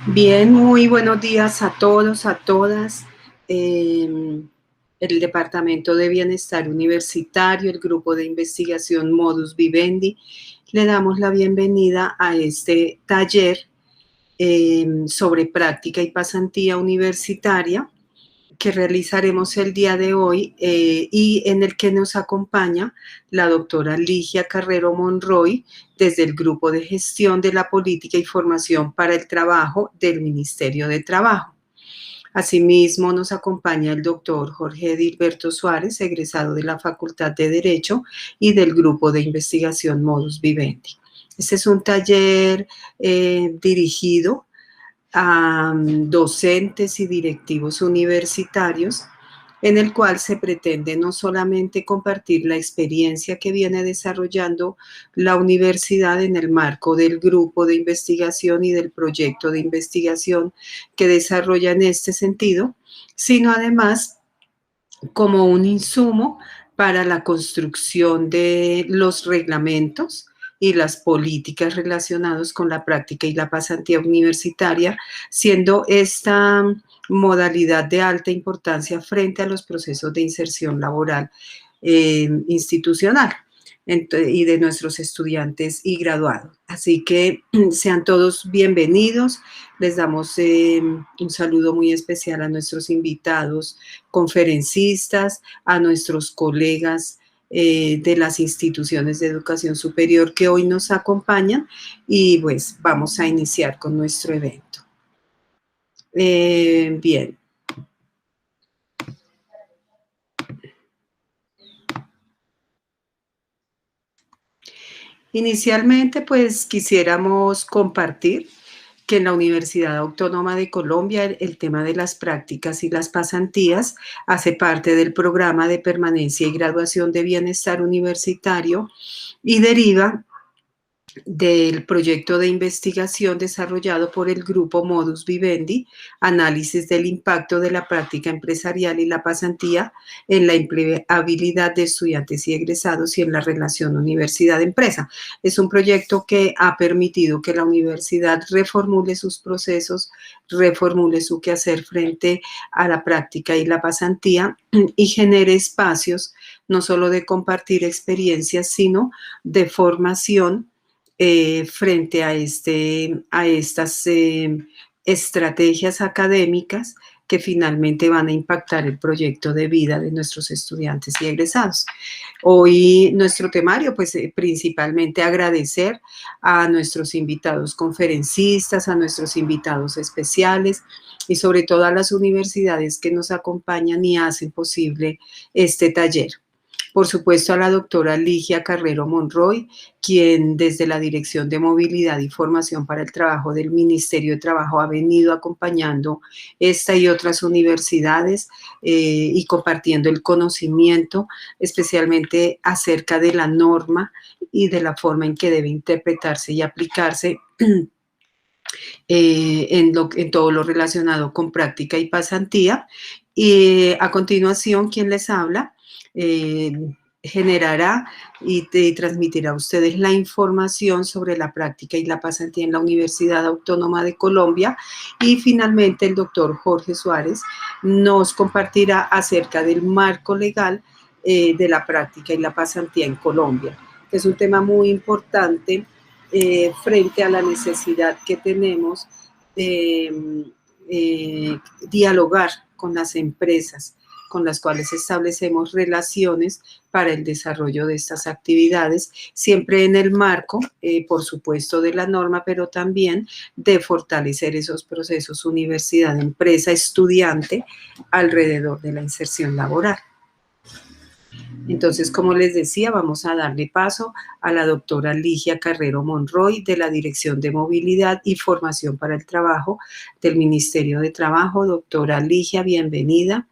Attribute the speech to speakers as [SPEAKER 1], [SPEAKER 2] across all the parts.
[SPEAKER 1] Bien, muy buenos días a todos, a todas. El Departamento de Bienestar Universitario, el Grupo de Investigación Modus Vivendi, le damos la bienvenida a este taller sobre práctica y pasantía universitaria que realizaremos el día de hoy y en el que nos acompaña la doctora Ligia Carrero Monroy desde el Grupo de Gestión de la Política y Formación para el Trabajo del Ministerio de Trabajo. Asimismo, nos acompaña el doctor Jorge Edilberto Suárez, egresado de la Facultad de Derecho y del Grupo de Investigación Modus Vivendi. Este es un taller dirigido a docentes y directivos universitarios, en el cual se pretende no solamente compartir la experiencia que viene desarrollando la universidad en el marco del grupo de investigación y del proyecto de investigación que desarrolla en este sentido, sino además como un insumo para la construcción de los reglamentos y las políticas relacionadas con la práctica y la pasantía universitaria, siendo esta modalidad de alta importancia frente a los procesos de inserción laboral institucional y de nuestros estudiantes y graduados. Así que sean todos bienvenidos. Les damos un saludo muy especial a nuestros invitados conferencistas, a nuestros colegas de las instituciones de educación superior que hoy nos acompañan y pues vamos a iniciar con nuestro evento. Bien. Inicialmente, pues quisiéramos compartir que en la Universidad Autónoma de Colombia el tema de las prácticas y las pasantías hace parte del programa de permanencia y graduación de bienestar universitario y deriva del proyecto de investigación desarrollado por el grupo Modus Vivendi, análisis del impacto de la práctica empresarial y la pasantía en la empleabilidad de estudiantes y egresados y en la relación universidad-empresa. Es un proyecto que ha permitido que la universidad reformule sus procesos, reformule su quehacer frente a la práctica y la pasantía y genere espacios no solo de compartir experiencias, sino de formación frente a estas estrategias académicas que finalmente van a impactar el proyecto de vida de nuestros estudiantes y egresados. Hoy nuestro temario, pues principalmente agradecer a nuestros invitados conferencistas, a nuestros invitados especiales y sobre todo a las universidades que nos acompañan y hacen posible este taller. Por supuesto, a la doctora Ligia Carrero Monroy, quien desde la Dirección de Movilidad y Formación para el Trabajo del Ministerio de Trabajo ha venido acompañando esta y otras universidades y compartiendo el conocimiento, especialmente acerca de la norma y de la forma en que debe interpretarse y aplicarse en todo lo relacionado con práctica y pasantía. Y a continuación, quien les habla, generará y transmitirá a ustedes la información sobre la práctica y la pasantía en la Universidad Autónoma de Colombia. Y finalmente el doctor Jorge Suárez nos compartirá acerca del marco legal de la práctica y la pasantía en Colombia, que es un tema muy importante frente a la necesidad que tenemos de dialogar con las empresas con las cuales establecemos relaciones para el desarrollo de estas actividades, siempre en el marco, por supuesto, de la norma, pero también de fortalecer esos procesos universidad, empresa, estudiante alrededor de la inserción laboral. Entonces, como les decía, vamos a darle paso a la doctora Ligia Carrero Monroy de la Dirección de Movilidad y Formación para el Trabajo del Ministerio de Trabajo. Doctora Ligia, bienvenida.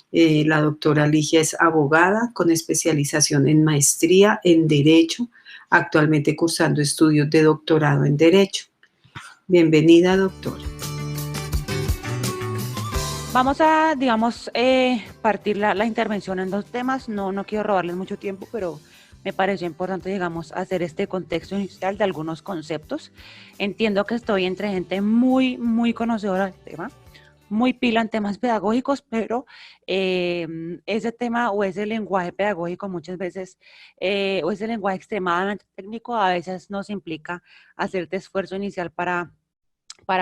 [SPEAKER 1] La doctora Ligia es abogada con especialización en maestría en Derecho, actualmente cursando estudios de doctorado en Derecho. Bienvenida, doctora.
[SPEAKER 2] Vamos a, digamos, partir la intervención en dos temas. No quiero robarles mucho tiempo, pero me pareció importante, digamos, hacer este contexto inicial de algunos conceptos. Entiendo que estoy entre gente muy conocedora del tema, muy pila en temas pedagógicos, pero ese tema o ese lenguaje pedagógico muchas veces, o ese lenguaje extremadamente técnico, a veces nos implica hacerte esfuerzo inicial para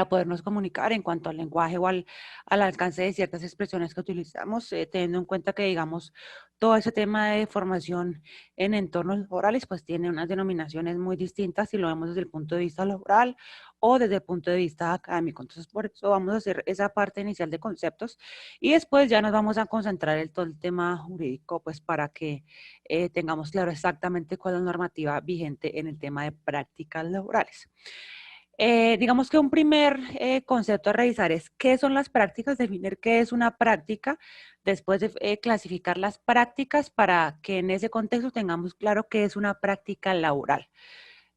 [SPEAKER 2] podernos comunicar en cuanto al lenguaje o al alcance de ciertas expresiones que utilizamos, teniendo en cuenta que, digamos, todo ese tema de formación en entornos laborales, pues tiene unas denominaciones muy distintas si lo vemos desde el punto de vista laboral o desde el punto de vista académico. Entonces, por eso vamos a hacer esa parte inicial de conceptos y después ya nos vamos a concentrar en todo el tema jurídico, pues para que tengamos claro exactamente cuál es la normativa vigente en el tema de prácticas laborales. Digamos que un primer concepto a revisar es qué son las prácticas, definir qué es una práctica, después de clasificar las prácticas para que en ese contexto tengamos claro qué es una práctica laboral.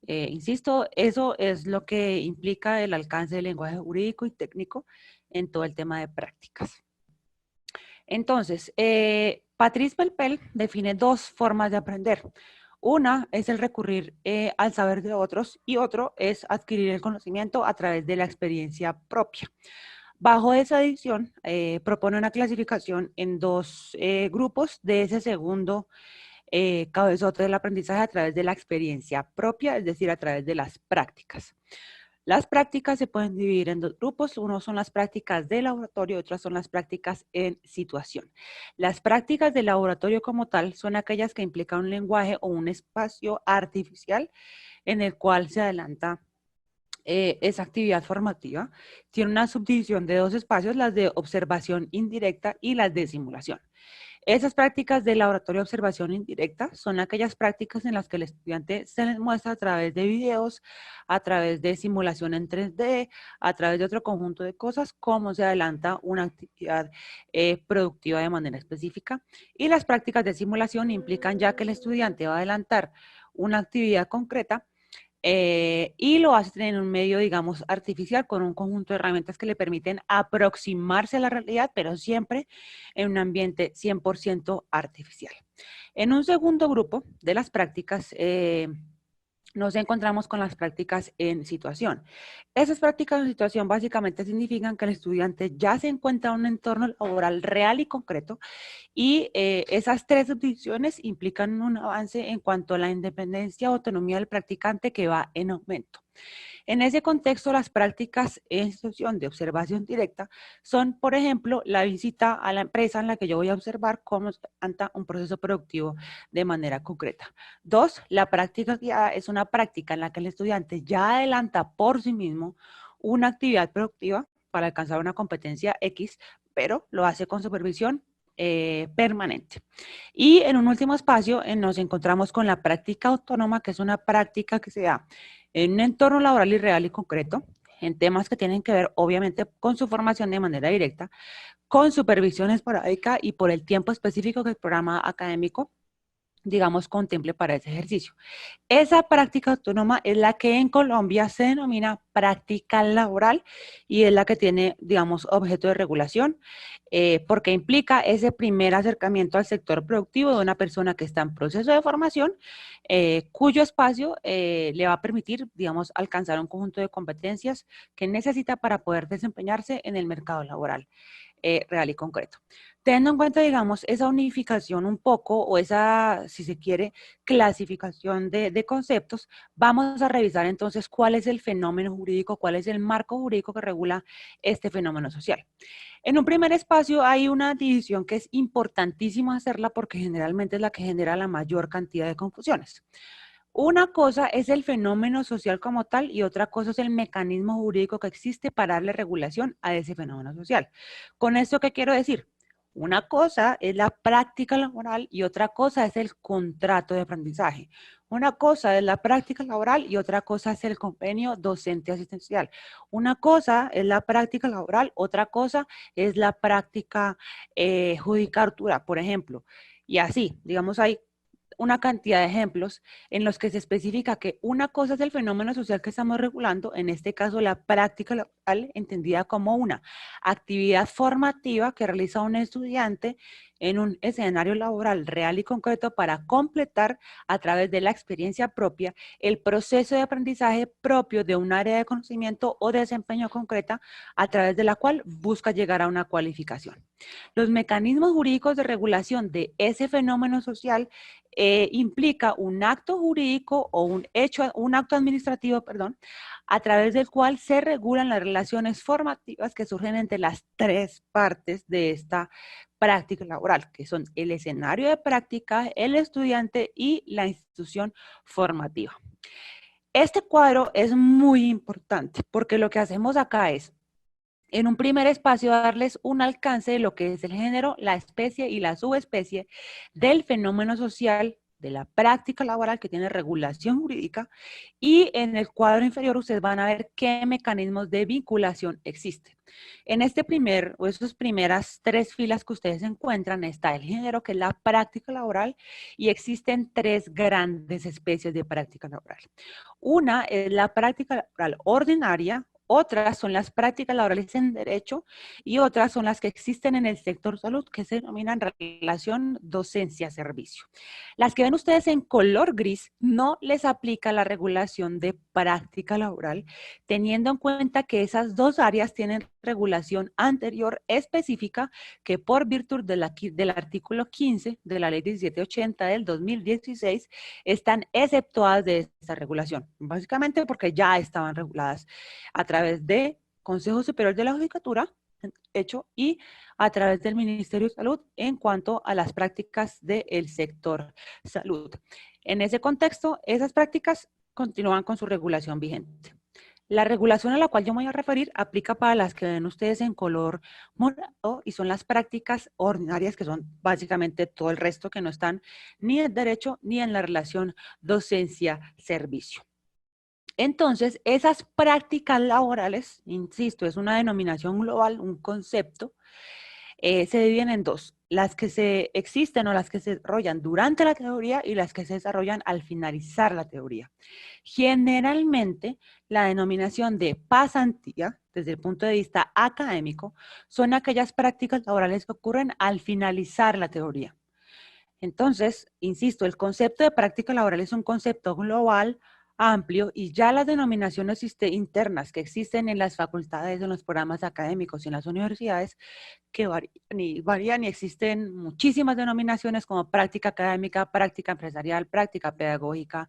[SPEAKER 2] Insisto, eso es lo que implica el alcance del lenguaje jurídico y técnico en todo el tema de prácticas. Entonces, Patrice Belpel define dos formas de aprender. Una es el recurrir al saber de otros y otro es adquirir el conocimiento a través de la experiencia propia. Bajo esa edición, propone una clasificación en dos grupos de ese segundo cabezote del aprendizaje a través de la experiencia propia, es decir, a través de las prácticas. Las prácticas se pueden dividir en dos grupos. Uno son las prácticas de laboratorio, otras son las prácticas en situación. Las prácticas de laboratorio como tal son aquellas que implican un lenguaje o un espacio artificial en el cual se adelanta esa actividad formativa. Tiene una subdivisión de dos espacios, las de observación indirecta y las de simulación. Esas prácticas de laboratorio de observación indirecta son aquellas prácticas en las que el estudiante se les muestra a través de videos, a través de simulación en 3D, a través de otro conjunto de cosas, cómo se adelanta una actividad productiva de manera específica. Y las prácticas de simulación implican ya que el estudiante va a adelantar una actividad concreta y lo hace en un medio, digamos, artificial, con un conjunto de herramientas que le permiten aproximarse a la realidad, pero siempre en un ambiente 100% artificial. En un segundo grupo de las prácticas, nos encontramos con las prácticas en situación. Esas prácticas en situación básicamente significan que el estudiante ya se encuentra en un entorno laboral real y concreto y esas tres subdivisiones implican un avance en cuanto a la independencia o autonomía del practicante que va en aumento. En ese contexto, las prácticas en situación de observación directa son, por ejemplo, la visita a la empresa en la que yo voy a observar cómo se anda un proceso productivo de manera concreta. Dos, la práctica guiada es una práctica en la que el estudiante ya adelanta por sí mismo una actividad productiva para alcanzar una competencia X, pero lo hace con supervisión permanente. Y en un último espacio nos encontramos con la práctica autónoma, que es una práctica que se da en un entorno laboral y real y concreto, en temas que tienen que ver obviamente con su formación de manera directa, con supervisión esporádica y por el tiempo específico que el programa académico, digamos, contemple para ese ejercicio. Esa práctica autónoma es la que en Colombia se denomina práctica laboral y es la que tiene, digamos, objeto de regulación, porque implica ese primer acercamiento al sector productivo de una persona que está en proceso de formación, cuyo espacio le va a permitir, digamos, alcanzar un conjunto de competencias que necesita para poder desempeñarse en el mercado laboral real y concreto. Teniendo en cuenta, digamos, esa unificación un poco o esa, si se quiere, clasificación de conceptos, vamos a revisar entonces cuál es el fenómeno jurídico, cuál es el marco jurídico que regula este fenómeno social. En un primer espacio hay una división que es importantísima hacerla porque generalmente es la que genera la mayor cantidad de confusiones. Una cosa es el fenómeno social como tal y otra cosa es el mecanismo jurídico que existe para darle regulación a ese fenómeno social. ¿Con esto qué quiero decir? Una cosa es la práctica laboral y otra cosa es el contrato de aprendizaje. Una cosa es la práctica laboral y otra cosa es el convenio docente asistencial. Una cosa es la práctica laboral, otra cosa es la práctica judicatura, por ejemplo. Y así, digamos, hay una cantidad de ejemplos en los que se especifica que una cosa es el fenómeno social que estamos regulando, en este caso la práctica laboral, entendida como una actividad formativa que realiza un estudiante en un escenario laboral real y concreto para completar a través de la experiencia propia el proceso de aprendizaje propio de un área de conocimiento o desempeño concreta a través de la cual busca llegar a una cualificación. Los mecanismos jurídicos de regulación de ese fenómeno social implica un acto jurídico o un acto administrativo, perdón, a través del cual se regulan las relaciones formativas que surgen entre las tres partes de esta práctica laboral, que son el escenario de práctica, el estudiante y la institución formativa. Este cuadro es muy importante porque lo que hacemos acá es, en un primer espacio, darles un alcance de lo que es el género, la especie y la subespecie del fenómeno social, de la práctica laboral que tiene regulación jurídica, y en el cuadro inferior ustedes van a ver qué mecanismos de vinculación existen. En este primer, o esas primeras tres filas que ustedes encuentran, está el género, que es la práctica laboral, y existen tres grandes especies de práctica laboral. Una es la práctica laboral ordinaria, otras son las prácticas laborales en derecho y otras son las que existen en el sector salud, que se denominan relación docencia-servicio. Las que ven ustedes en color gris no les aplica la regulación de práctica laboral, teniendo en cuenta que esas dos áreas tienen regulación anterior específica que por virtud del artículo 15 de la ley 1780 del 2016 están exceptuadas de esta regulación, básicamente porque ya estaban reguladas a través de Consejo Superior de la Judicatura, hecho, y a través del Ministerio de Salud en cuanto a las prácticas del sector salud. En ese contexto, esas prácticas continúan con su regulación vigente. La regulación a la cual yo me voy a referir aplica para las que ven ustedes en color morado y son las prácticas ordinarias, que son básicamente todo el resto que no están ni en derecho ni en la relación docencia-servicio. Entonces, esas prácticas laborales, insisto, es una denominación global, un concepto, se dividen en dos, las que se existen o las que se desarrollan durante la teoría y las que se desarrollan al finalizar la teoría. Generalmente, la denominación de pasantía, desde el punto de vista académico, son aquellas prácticas laborales que ocurren al finalizar la teoría. Entonces, insisto, el concepto de práctica laboral es un concepto global, amplio, y ya las denominaciones internas que existen en las facultades, en los programas académicos y en las universidades, que varían y existen muchísimas denominaciones como práctica académica, práctica empresarial, práctica pedagógica,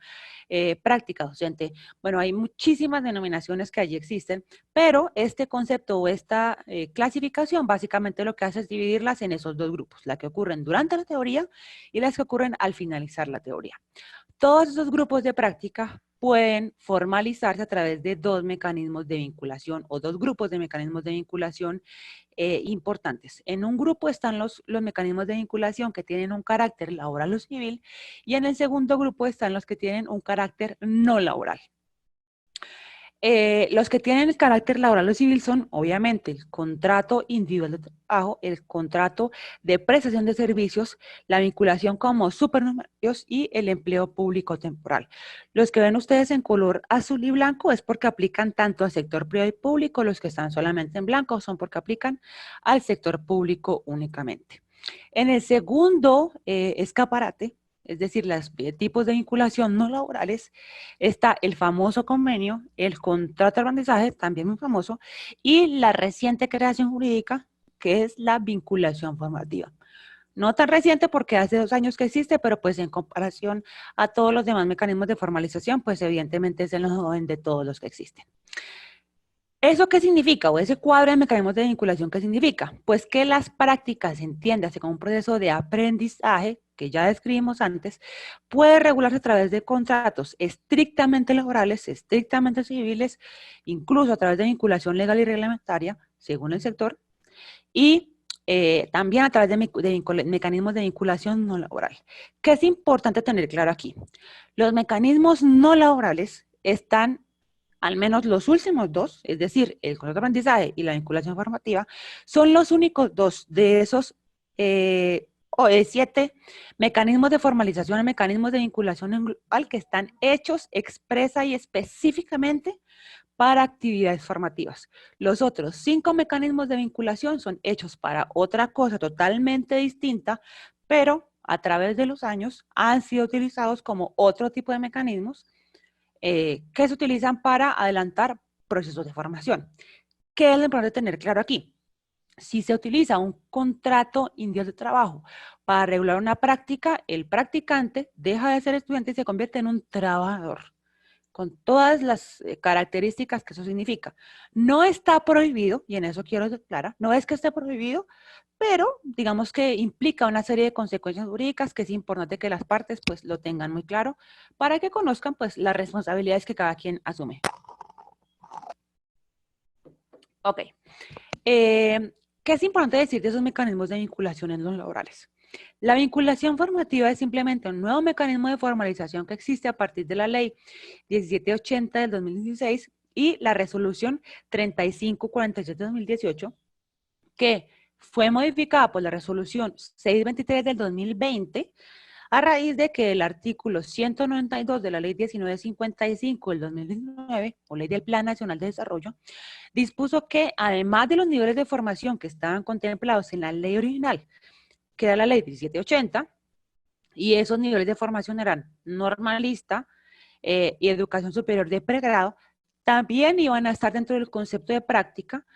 [SPEAKER 2] práctica docente. Bueno, hay muchísimas denominaciones que allí existen, pero este concepto o esta clasificación básicamente lo que hace es dividirlas en esos dos grupos, las que ocurren durante la teoría y las que ocurren al finalizar la teoría. Todos esos grupos de práctica pueden formalizarse a través de dos mecanismos de vinculación o dos grupos de mecanismos de vinculación importantes. En un grupo están los mecanismos de vinculación que tienen un carácter laboral o civil y en el segundo grupo están los que tienen un carácter no laboral. Los que tienen el carácter laboral o civil son, obviamente, el contrato individual de trabajo, el contrato de prestación de servicios, la vinculación como supernumerarios y el empleo público temporal. Los que ven ustedes en color azul y blanco es porque aplican tanto al sector privado y público, los que están solamente en blanco son porque aplican al sector público únicamente. En el segundo escaparate, es decir, los tipos de vinculación no laborales, está el famoso convenio, el contrato de aprendizaje, también muy famoso, y la reciente creación jurídica, que es la vinculación formativa. No tan reciente porque hace 2 años que existe, pero pues en comparación a todos los demás mecanismos de formalización, pues evidentemente es el más joven de todos los que existen. ¿Eso qué significa? O ese cuadro de mecanismos de vinculación, ¿qué significa? Pues que las prácticas, entiéndase como un proceso de aprendizaje, que ya describimos antes, puede regularse a través de contratos estrictamente laborales, estrictamente civiles, incluso a través de vinculación legal y reglamentaria, según el sector, y también a través de mecanismos de vinculación no laboral. ¿Qué es importante tener claro aquí? Los mecanismos no laborales están, al menos los últimos dos, es decir, el contrato de aprendizaje y la vinculación formativa, son los únicos dos de esos 7 mecanismos de formalización y mecanismos de vinculación global que están hechos expresa y específicamente para actividades formativas. Los otros 5 mecanismos de vinculación son hechos para otra cosa totalmente distinta, pero a través de los años han sido utilizados como otro tipo de mecanismos que se utilizan para adelantar procesos de formación. ¿Qué es lo importante tener claro aquí? Si se utiliza un contrato individual de trabajo para regular una práctica, el practicante deja de ser estudiante y se convierte en un trabajador, con todas las características que eso significa. No está prohibido, y en eso quiero ser clara, no es que esté prohibido, pero digamos que implica una serie de consecuencias jurídicas que es importante que las partes pues lo tengan muy claro para que conozcan pues las responsabilidades que cada quien asume. Ok. ¿Qué es importante decir de esos mecanismos de vinculación en los laborales? La vinculación formativa es simplemente un nuevo mecanismo de formalización que existe a partir de la ley 1780 del 2016 y la resolución 3547 del 2018, que fue modificada por la resolución 623 del 2020 a raíz de que el artículo 192 de la ley 1955 del 2019, o ley del Plan Nacional de Desarrollo, dispuso que además de los niveles de formación que estaban contemplados en la ley original, que era la ley 1780, y esos niveles de formación eran normalista y educación superior de pregrado, también iban a estar dentro del concepto de práctica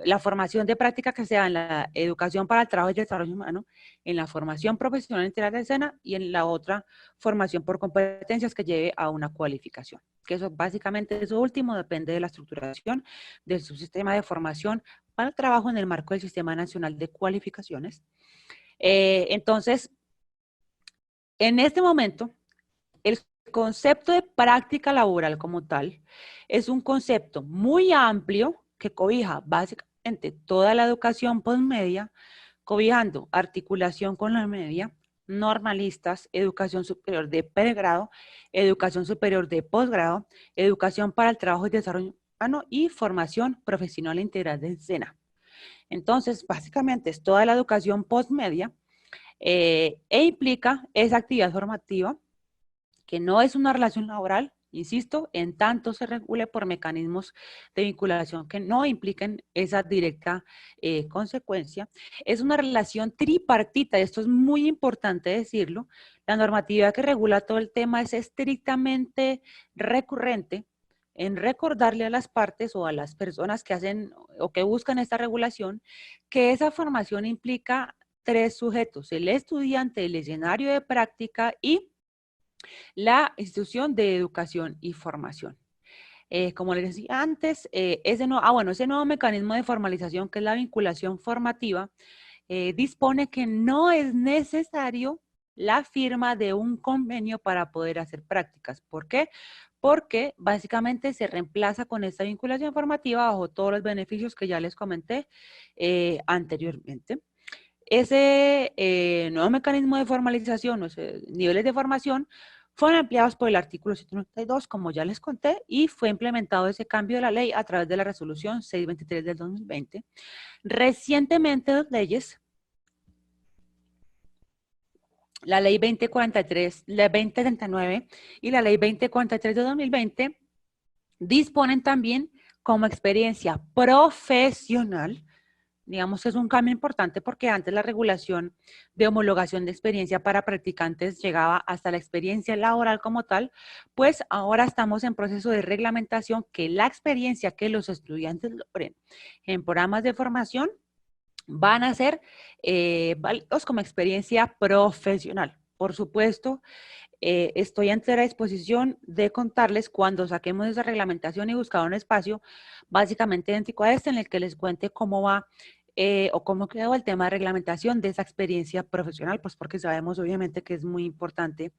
[SPEAKER 2] la formación de práctica que sea en la educación para el trabajo y el desarrollo humano, en la formación profesional integral de escena y en la otra formación por competencias que lleve a una cualificación. Que eso básicamente, eso último depende de la estructuración del subsistema de formación para el trabajo en el marco del Sistema Nacional de Cualificaciones. Entonces, en este momento, el concepto de práctica laboral como tal es un concepto muy amplio que cobija básicamente toda la educación postmedia, cobijando articulación con la media, normalistas, educación superior de pregrado, educación superior de posgrado, educación para el trabajo y desarrollo humano y formación profesional integral de SENA. Entonces, básicamente es toda la educación postmedia e implica esa actividad formativa que no es una relación laboral, insisto, en tanto se regule por mecanismos de vinculación que no impliquen esa directa consecuencia. Es una relación tripartita, y esto es muy importante decirlo. La normativa que regula todo el tema es estrictamente recurrente en recordarle a las partes o a las personas que hacen o que buscan esta regulación que esa formación implica 3 sujetos: el estudiante, el escenario de práctica y la institución de educación y formación. Como les decía antes, ese nuevo mecanismo de formalización, que es la vinculación formativa, dispone que no es necesario la firma de un convenio para poder hacer prácticas. ¿Por qué? Porque básicamente se reemplaza con esta vinculación formativa bajo todos los beneficios que ya les comenté anteriormente. Ese nuevo mecanismo de formalización, o sea, niveles de formación, fueron ampliados por el artículo 192, como ya les conté, y fue implementado ese cambio de la ley a través de la resolución 623 del 2020. Recientemente, dos leyes, la ley 2043, la 2039 y la ley 2043 de 2020, disponen también como experiencia profesional. Digamos, es un cambio importante porque antes la regulación de homologación de experiencia para practicantes llegaba hasta la experiencia laboral como tal, pues ahora estamos en proceso de reglamentación que la experiencia que los estudiantes logren en programas de formación van a ser válidos como experiencia profesional. Por supuesto, estoy a entera disposición de contarles cuando saquemos esa reglamentación y buscar un espacio básicamente idéntico a este en el que les cuente cómo va o cómo quedó el tema de reglamentación de esa experiencia profesional, pues porque sabemos obviamente que es muy importante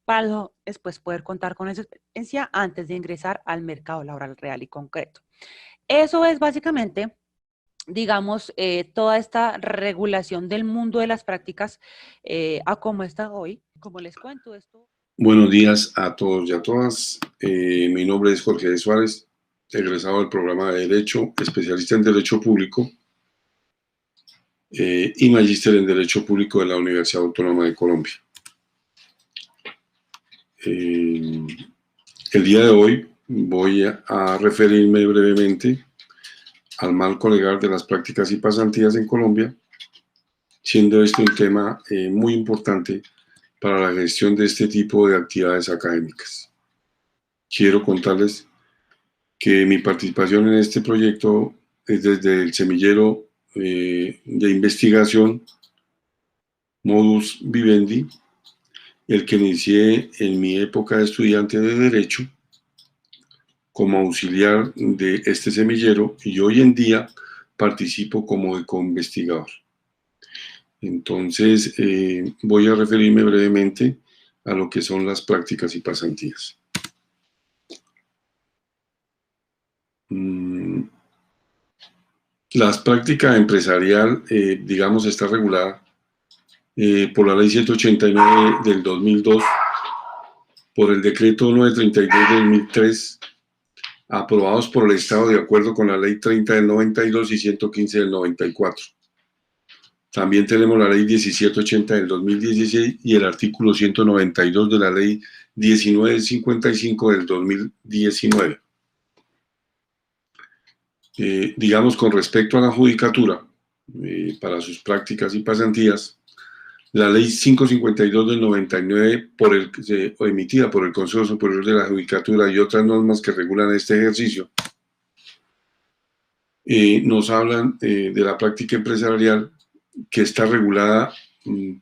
[SPEAKER 2] para después poder contar con esa experiencia antes de ingresar al mercado laboral real y concreto. Eso es básicamente, digamos, toda esta regulación del mundo de las prácticas a cómo está hoy. Como les cuento esto.
[SPEAKER 3] Buenos días a todos y a todas. Mi nombre es Jorge Suárez, egresado del programa de Derecho, especialista en Derecho Público y magíster en Derecho Público de la Universidad Autónoma de Colombia. El día de hoy voy a referirme brevemente al marco legal de las prácticas y pasantías en Colombia, siendo este un tema muy importante para la gestión de este tipo de actividades académicas. Quiero contarles que mi participación en este proyecto es desde el semillero de investigación Modus Vivendi, el que inicié en mi época de estudiante de Derecho como auxiliar de este semillero, y hoy en día participo como ecoinvestigador. Entonces, voy a referirme brevemente a lo que son las prácticas y pasantías. La práctica empresarial, digamos, está regulada por la Ley 189 del 2002, por el Decreto 932 del 2003, aprobados por el Estado de acuerdo con la Ley 30 del 92 y 115 del 94. También tenemos la Ley 1780 del 2016 y el artículo 192 de la Ley 1955 del 2019. Digamos, con respecto a la judicatura, para sus prácticas y pasantías, la Ley 552 del 99, emitida por el Consejo Superior de la Judicatura, y otras normas que regulan este ejercicio, nos hablan de la práctica empresarial, que está regulada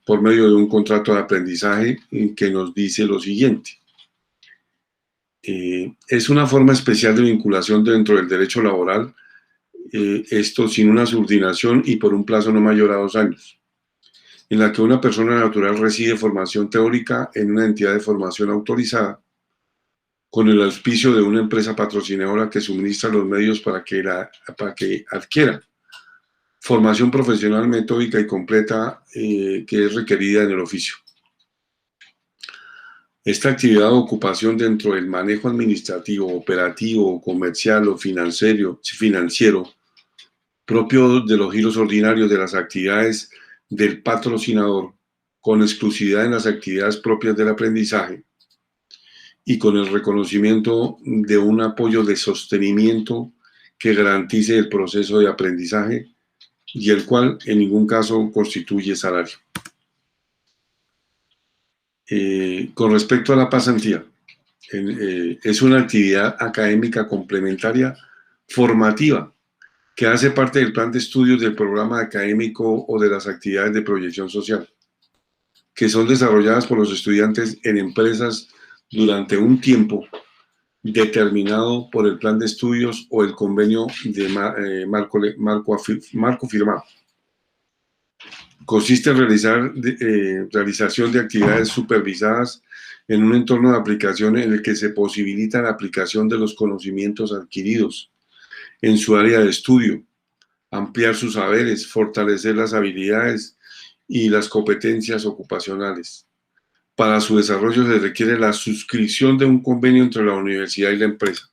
[SPEAKER 3] por medio de un contrato de aprendizaje que nos dice lo siguiente. Es una forma especial de vinculación dentro del derecho laboral, esto sin una subordinación y por un plazo no mayor a 2 años, en la que una persona natural recibe formación teórica en una entidad de formación autorizada, con el auspicio de una empresa patrocinadora que suministra los medios para que adquiera formación profesional metódica y completa que es requerida en el oficio. Esta actividad o ocupación dentro del manejo administrativo, operativo, comercial o financiero, propio de los giros ordinarios de las actividades del patrocinador, con exclusividad en las actividades propias del aprendizaje y con el reconocimiento de un apoyo de sostenimiento que garantice el proceso de aprendizaje y el cual en ningún caso constituye salario. Con respecto a la pasantía, es una actividad académica complementaria formativa que hace parte del plan de estudios del programa académico o de las actividades de proyección social, que son desarrolladas por los estudiantes en empresas durante un tiempo determinado por el plan de estudios o el convenio de marco firmado. Consiste en realización de actividades supervisadas en un entorno de aplicación en el que se posibilita la aplicación de los conocimientos adquiridos en su área de estudio, ampliar sus saberes, fortalecer las habilidades y las competencias ocupacionales. Para su desarrollo se requiere la suscripción de un convenio entre la universidad y la empresa.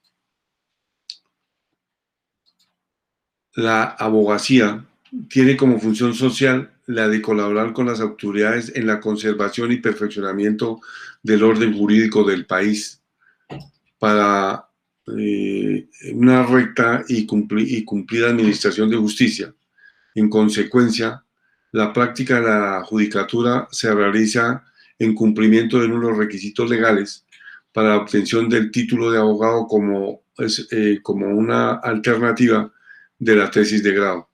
[SPEAKER 3] La abogacía tiene como función social la de colaborar con las autoridades en la conservación y perfeccionamiento del orden jurídico del país para una recta y cumplida administración de justicia. En consecuencia, la práctica de la judicatura se realiza en cumplimiento de unos requisitos legales para la obtención del título de abogado como una alternativa de la tesis de grado.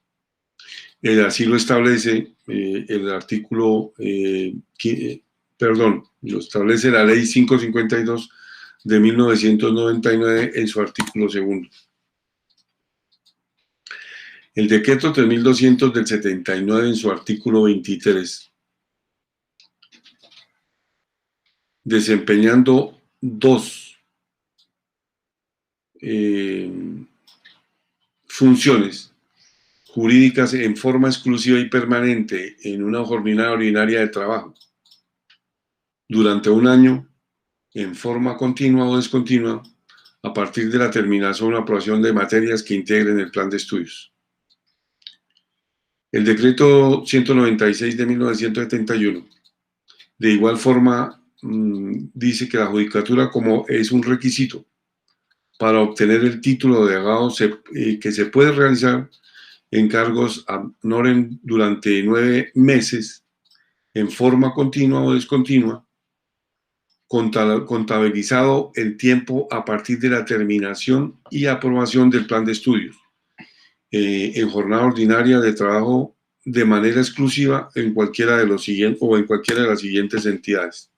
[SPEAKER 3] Así lo establece el artículo, lo establece la Ley 552 de 1999 en su artículo 2. El Decreto 3200 del 79 en su artículo 23, desempeñando 2 funciones jurídicas en forma exclusiva y permanente en una jornada ordinaria de trabajo durante 1 año, en forma continua o descontinua, a partir de la terminación o aprobación de materias que integren el plan de estudios. El Decreto 196 de 1971, de igual forma, dice que la judicatura, como es un requisito para obtener el título de abogado, que se puede realizar en cargos ad honorem durante 9 meses en forma continua o descontinua, contabilizado el tiempo a partir de la terminación y aprobación del plan de estudios, en jornada ordinaria de trabajo de manera exclusiva en cualquiera de los siguientes o en cualquiera de las siguientes entidades.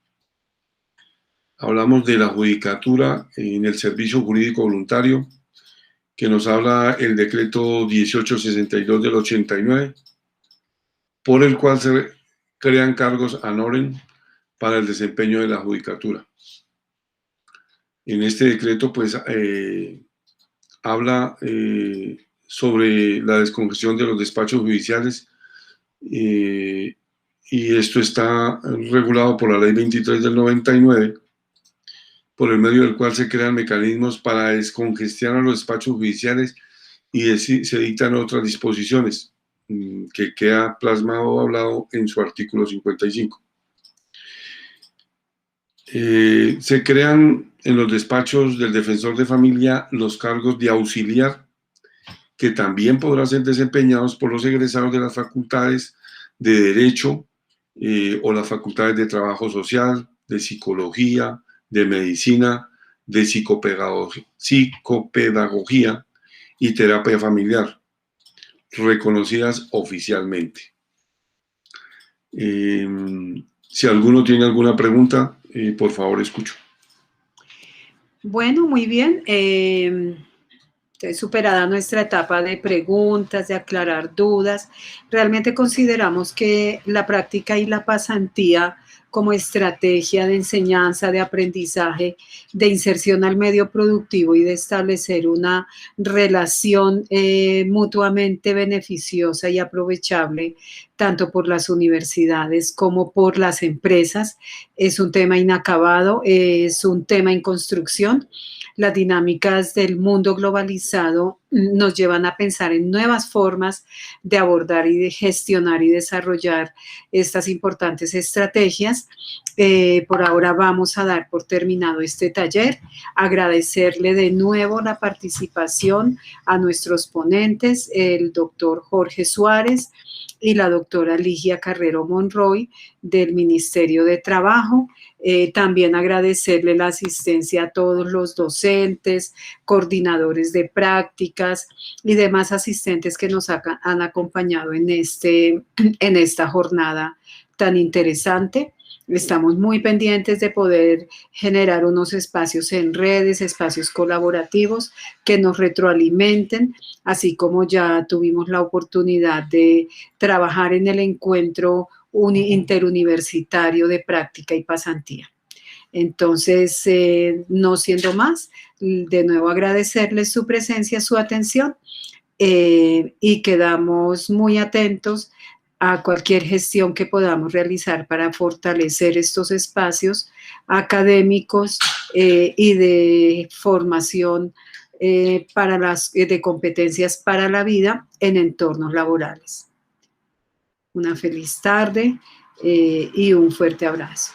[SPEAKER 3] Hablamos de la judicatura en el servicio jurídico voluntario, que nos habla el decreto 1862 del 89, por el cual se crean cargos ad honorem para el desempeño de la judicatura. En este decreto, pues, habla sobre la descongestión de los despachos judiciales, y esto está regulado por la Ley 23 del 99, por el medio del cual se crean mecanismos para descongestionar los despachos judiciales y se dictan otras disposiciones, que queda plasmado o hablado en su artículo 55. Se crean en los despachos del defensor de familia los cargos de auxiliar, que también podrán ser desempeñados por los egresados de las facultades de Derecho o las facultades de Trabajo Social, de Psicología, de Medicina, de Psicopedagogía y Terapia Familiar, reconocidas oficialmente. Si alguno tiene alguna pregunta, por favor, escucho.
[SPEAKER 1] Bueno, muy bien. Superada nuestra etapa de preguntas, de aclarar dudas, realmente consideramos que la práctica y la pasantía como estrategia de enseñanza, de aprendizaje, de inserción al medio productivo y de establecer una relación mutuamente beneficiosa y aprovechable, tanto por las universidades como por las empresas, es un tema inacabado, es un tema en construcción. Las dinámicas del mundo globalizado nos llevan a pensar en nuevas formas de abordar y de gestionar y desarrollar estas importantes estrategias. Por ahora vamos a dar por terminado este taller. Agradecerle de nuevo la participación a nuestros ponentes, el doctor Jorge Suárez y la doctora Ligia Carrero Monroy del Ministerio de Trabajo. También agradecerle la asistencia a todos los docentes, coordinadores de prácticas y demás asistentes que nos han acompañado en esta jornada tan interesante. Estamos muy pendientes de poder generar unos espacios en redes, espacios colaborativos que nos retroalimenten, así como ya tuvimos la oportunidad de trabajar en el encuentro interuniversitario de práctica y pasantía. Entonces, no siendo más, de nuevo agradecerles su presencia, su atención, y quedamos muy atentos a cualquier gestión que podamos realizar para fortalecer estos espacios académicos y de formación de competencias para la vida en entornos laborales. Una feliz tarde y un fuerte abrazo.